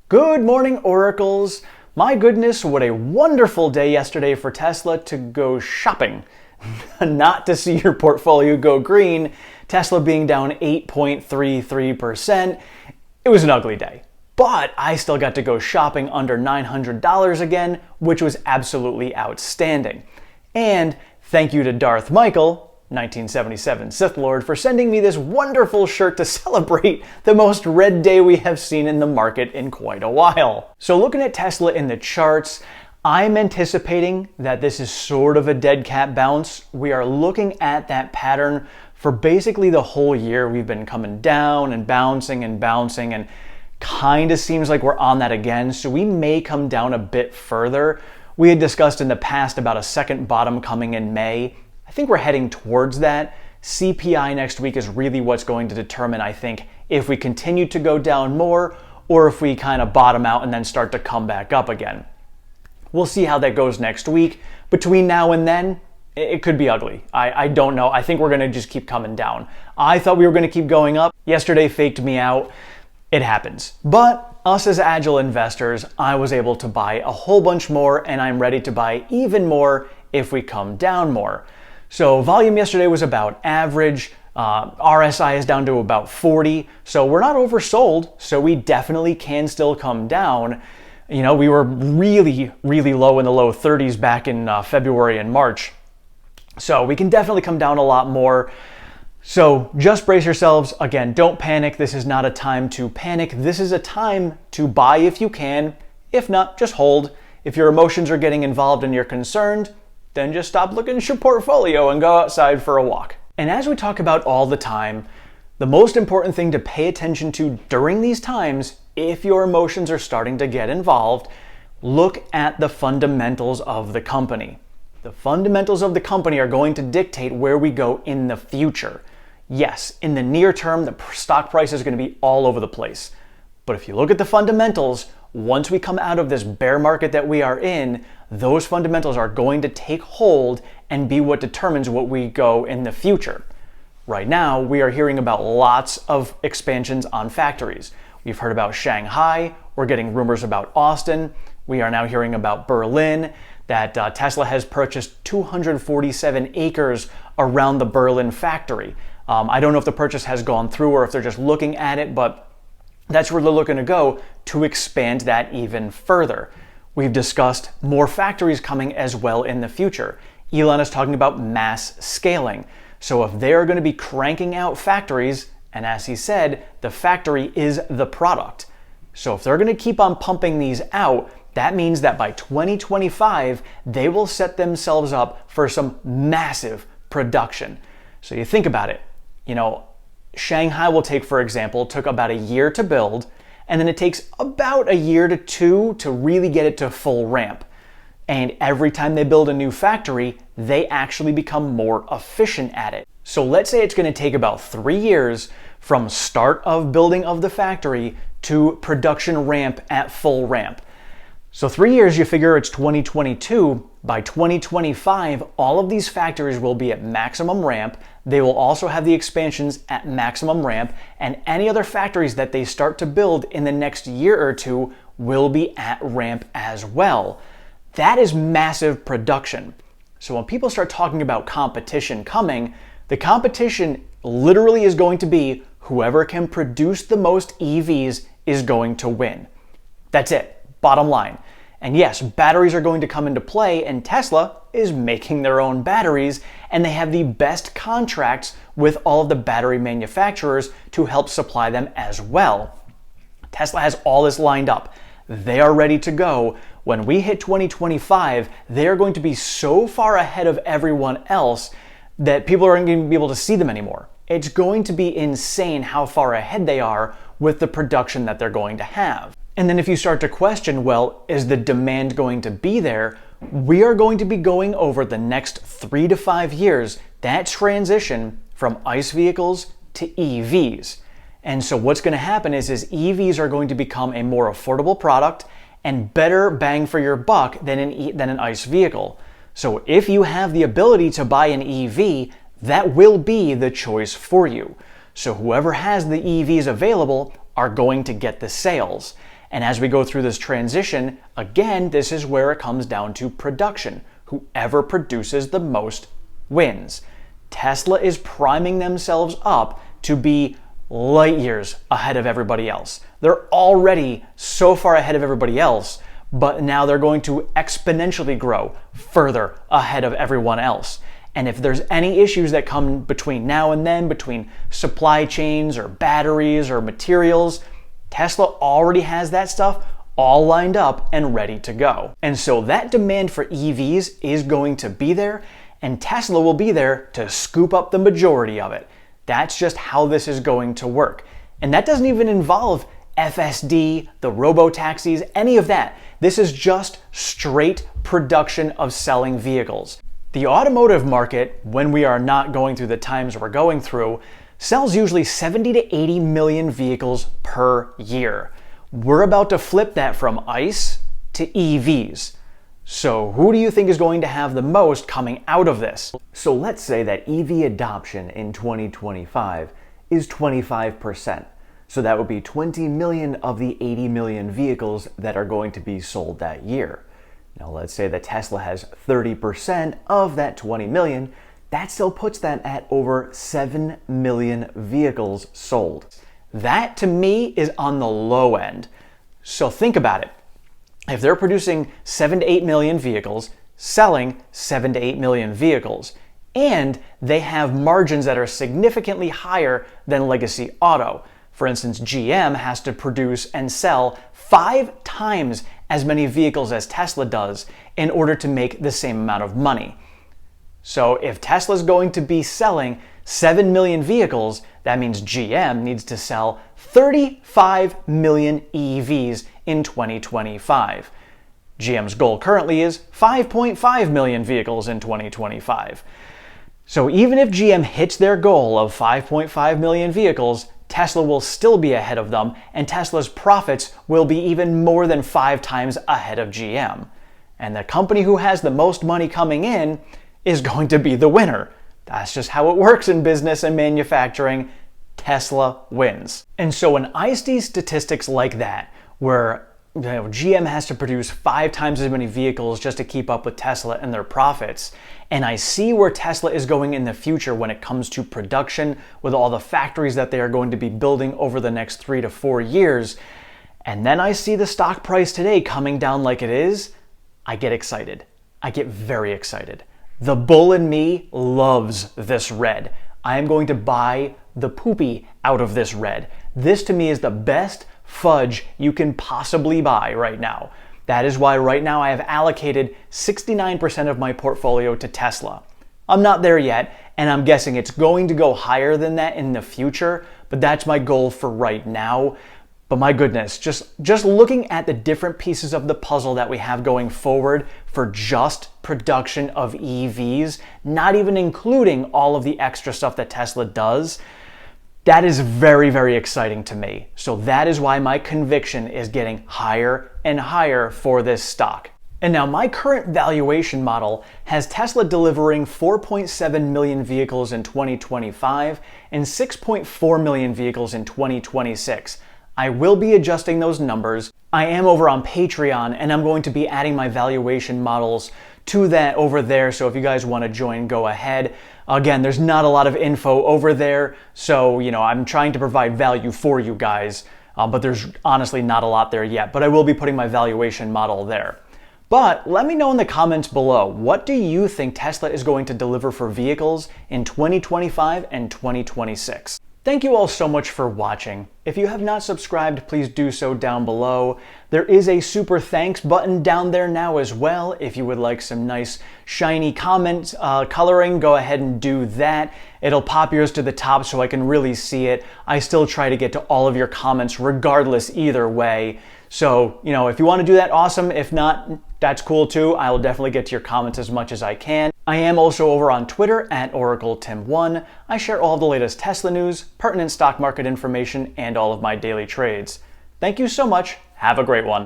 Good morning, Oracles. My goodness, what a wonderful day yesterday for Tesla to go shopping. Not to see your portfolio go green, Tesla being down 8.33%. It was an ugly day. But I still got to go shopping under $900 again, which was absolutely outstanding. And thank you to Darth Michael, 1977 Sith Lord, for sending me this wonderful shirt to celebrate the most red day we have seen in the market in quite a while. So looking at Tesla in the charts, I'm anticipating that this is sort of a dead cat bounce. We are looking at that pattern for basically the whole year. We've been coming down and bouncing and kind of seems like we're on that again. So we may come down a bit further. We had discussed in the past about a second bottom coming in May. I think we're heading towards that. CPI next week is really what's going to determine, I think, if we continue to go down more or if we kind of bottom out and then start to come back up again. We'll see how that goes next week. Between now and then, it could be ugly. I don't know. I think we're going to just keep coming down. I thought we were going to keep going up. Yesterday faked me out. It happens. But us as agile investors, I was able to buy a whole bunch more, and I'm ready to buy even more if we come down more. So volume yesterday was about average. RSI is down to about 40. So we're not oversold. So we definitely can still come down. You know, we were really low in the low 30s back in February and March. So we can definitely come down a lot more. So just brace yourselves. Again, don't panic. This is not a time to panic. This is a time to buy if you can. If not, just hold. If your emotions are getting involved and you're concerned, then just stop looking at your portfolio and go outside for a walk. And as we talk about all the time, the most important thing to pay attention to during these times, if your emotions are starting to get involved, look at the fundamentals of the company. The fundamentals of the company are going to dictate where we go in the future. Yes, in the near term, the stock price is going to be all over the place. But if you look at the fundamentals, once we come out of this bear market that we are in, those fundamentals are going to take hold and be what determines what we go in the future. Right now, we are hearing about lots of expansions on factories. We've heard about Shanghai. We're getting rumors about Austin. We are now hearing about Berlin, that Tesla has purchased 247 acres around the Berlin factory. I don't know if the purchase has gone through or if they're just looking at it, but that's where they're looking to go to expand that even further. We've discussed more factories coming as well in the future. Elon is talking about mass scaling. So if they're going to be cranking out factories, and as he said, the factory is the product. So if they're going to keep on pumping these out, that means that by 2025, they will set themselves up for some massive production. So you think about it, Shanghai will take, for example, took about a year to build, and then it takes about a year to two to really get it to full ramp. And every time they build a new factory, they actually become more efficient at it. So let's say it's going to take about 3 years from start of building of the factory to production ramp at full ramp. So 3 years, you figure it's 2022. By 2025, all of these factories will be at maximum ramp. They will also have the expansions at maximum ramp, and any other factories that they start to build in the next year or two will be at ramp as well. That is massive production. So when people start talking about competition coming, the competition literally is going to be whoever can produce the most EVs is going to win. That's it. Bottom line. And yes, batteries are going to come into play, and Tesla is making their own batteries, and they have the best contracts with all of the battery manufacturers to help supply them as well. Tesla has all this lined up. They are ready to go. When we hit 2025, they are going to be so far ahead of everyone else that people aren't going to be able to see them anymore. It's going to be insane how far ahead they are with the production that they're going to have. And then if you start to question, well, is the demand going to be there? We are going to be going over the next 3 to 5 years that transition from ICE vehicles to EVs. And so what's going to happen is EVs are going to become a more affordable product and better bang for your buck than an ICE vehicle. So if you have the ability to buy an EV, that will be the choice for you. So whoever has the EVs available are going to get the sales. And as we go through this transition, again, this is where it comes down to production. Whoever produces the most wins. Tesla is priming themselves up to be light years ahead of everybody else. They're already so far ahead of everybody else, but now they're going to exponentially grow further ahead of everyone else. And if there's any issues that come between now and then, between supply chains or batteries or materials, Tesla already has that stuff all lined up and ready to go. And so that demand for EVs is going to be there, and Tesla will be there to scoop up the majority of it. That's just how this is going to work. And that doesn't even involve FSD, the robo-taxis, any of that. This is just straight production of selling vehicles. The automotive market, when we are not going through the times we're going through, sells usually 70 to 80 million vehicles per year. We're about to flip that from ICE to EVs. So who do you think is going to have the most coming out of this? So let's say that EV adoption in 2025 is 25%. So that would be 20 million of the 80 million vehicles that are going to be sold that year. Now let's say that Tesla has 30% of that 20 million. That still puts that at over 7 million vehicles sold. That to me is on the low end. So think about it. If they're producing 7 to 8 million vehicles, selling 7 to 8 million vehicles, and they have margins that are significantly higher than legacy auto. For instance, GM has to produce and sell 5 times as many vehicles as Tesla does in order to make the same amount of money. So if Tesla's going to be selling 7 million vehicles, that means GM needs to sell 35 million EVs in 2025. GM's goal currently is 5.5 million vehicles in 2025. So even if GM hits their goal of 5.5 million vehicles, Tesla will still be ahead of them, and Tesla's profits will be even more than 5 times ahead of GM. And the company who has the most money coming in is going to be the winner. That's just how it works in business and manufacturing. Tesla wins. And so when I see statistics like that, where GM has to produce 5 times as many vehicles just to keep up with Tesla and their profits, and I see where Tesla is going in the future when it comes to production with all the factories that they are going to be building over the next 3 to 4 years, and then I see the stock price today coming down like it is, I get excited. I get very excited. The bull in me loves this red. I am going to buy the poopy out of this red. This to me is the best fudge you can possibly buy right now. That is why right now I have allocated 69% of my portfolio to Tesla. I'm not there yet, and I'm guessing it's going to go higher than that in the future, but that's my goal for right now. But my goodness, just looking at the different pieces of the puzzle that we have going forward for just production of EVs, not even including all of the extra stuff that Tesla does, that is very, very exciting to me. So that is why my conviction is getting higher and higher for this stock. And now my current valuation model has Tesla delivering 4.7 million vehicles in 2025 and 6.4 million vehicles in 2026. I will be adjusting those numbers. I am over on Patreon, and I'm going to be adding my valuation models to that over there, so if you guys want to join, go ahead. Again, there's not a lot of info over there, so I'm trying to provide value for you guys, but there's honestly not a lot there yet, but I will be putting my valuation model there. But let me know in the comments below, what do you think Tesla is going to deliver for vehicles in 2025 and 2026? Thank you all so much for watching. If you have not subscribed, please do so down below. There is a super thanks button down there now as well. If you would like some nice shiny comment coloring, go ahead and do that. It'll pop yours to the top so I can really see it. I still try to get to all of your comments regardless either way. So, if you want to do that, awesome. If not, that's cool too. I will definitely get to your comments as much as I can. I am also over on Twitter at OracleTim1. I share all of the latest Tesla news, pertinent stock market information, and all of my daily trades. Thank you so much. Have a great one.